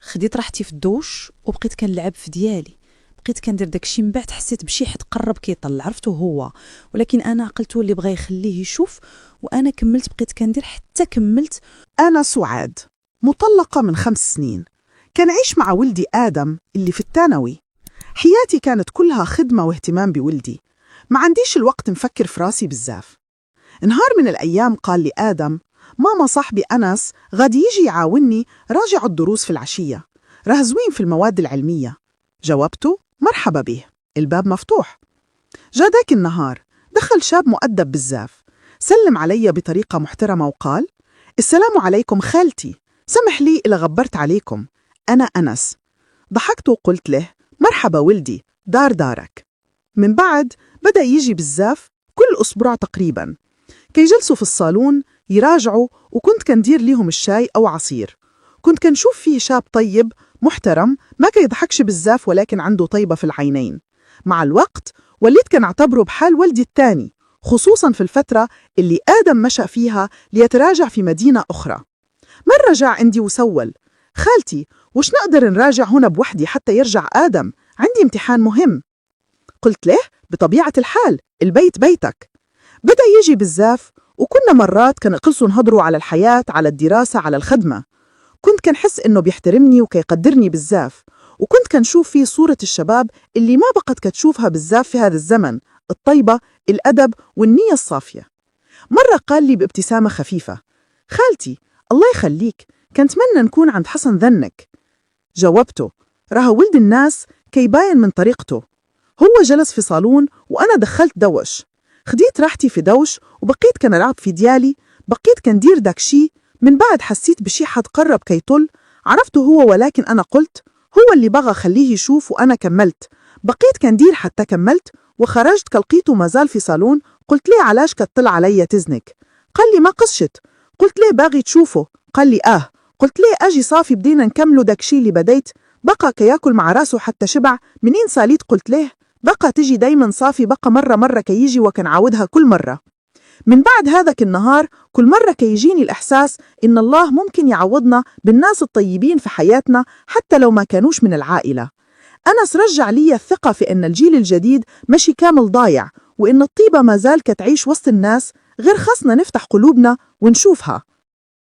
خديت راحتي في الدوش وبقيت كنلعب في ديالي، بقيت كندير داكشي. من بعد حسيت بشي حد قرب كيطلع، عرفتو هو، ولكن انا عقلتو اللي بغى يخليه يشوف، وانا كملت بقيت كندير حتى كملت. أنا سعاد، مطلقة من 5 سنين، كنعيش مع ولدي آدم اللي في الثانوي. حياتي كانت كلها خدمة واهتمام بولدي، ما عنديش الوقت نفكر في راسي بزاف. نهار من الأيام قال لي آدم: ماما صاحبي أنس غادي يجي يعاوني راجع الدروس في العشية، راه زوين في المواد العلمية. جاوبته: مرحبا به، الباب مفتوح. جا داك النهار دخل شاب مؤدب بزاف، سلم علي بطريقة محترمة وقال: السلام عليكم خالتي، سمح لي إلا غبرت عليكم، أنا أنس. ضحكت وقلت له: مرحبا ولدي، دار دارك. من بعد بدأ يجي بزاف، كل أسبوع تقريباً، كيجلسوا في الصالون يراجعوا، وكنت كندير ليهم الشاي أو عصير. كنت كنشوف فيه شاب طيب محترم، ما كيضحكش بزاف ولكن عنده طيبة في العينين. مع الوقت وليت كنعتبره بحال ولدي الثاني، خصوصاً في الفترة اللي آدم مشى فيها ليتراجع في مدينة أخرى. مرة جاء عندي وسول: خالتي، وش نقدر نراجع هنا بوحدي حتى يرجع آدم؟ عندي امتحان مهم. قلت له: بطبيعة الحال، البيت بيتك. بدأ يجي بزاف، وكنا مرات كنقلصوا نهضروا على الحياة، على الدراسة، على الخدمة. كنت كنحس إنه بيحترمني وكيقدرني بزاف، وكنت كنشوف فيه صورة الشباب اللي ما بقت كتشوفها بزاف في هذا الزمن: الطيبة، الأدب، والنية الصافية. مرة قال لي بابتسامة خفيفة: خالتي، الله يخليك، كنتمنى نكون عند حسن ظنك. جاوبته: راه ولد الناس كيباين من طريقته. هو جلس في صالون وأنا دخلت دوش، خديت راحتي في دوش وبقيت كنلعب في ديالي، بقيت كندير داكشي. من بعد حسيت بشي حد قرب كيطل، عرفته هو، ولكن أنا قلت هو اللي بغى خليه يشوف، وأنا كملت. بقيت كندير حتى كملت وخرجت، كلقيته مازال في صالون. قلت ليه: علاش كتطل عليا تزنك؟ قال لي: ما قصشت. قلت ليه: باغي تشوفه؟ قال لي: قلت ليه: أجي صافي بدينا نكملوا داكشي اللي بديت. بقى كياكل مع راسه حتى شبع. منين ساليت؟ قلت ليه: بقى تجي دايما صافي، بقى مرة كيجي وكنعاودها كل مرة. من بعد هذاك النهار كل مرة كيجيني الإحساس إن الله ممكن يعوضنا بالناس الطيبين في حياتنا حتى لو ما كانوش من العائلة. أنس رجع لي الثقة في أن الجيل الجديد ماشي كامل ضايع، وإن الطيبة ما زال كتعيش وسط الناس، غير خاصنا نفتح قلوبنا ونشوفها.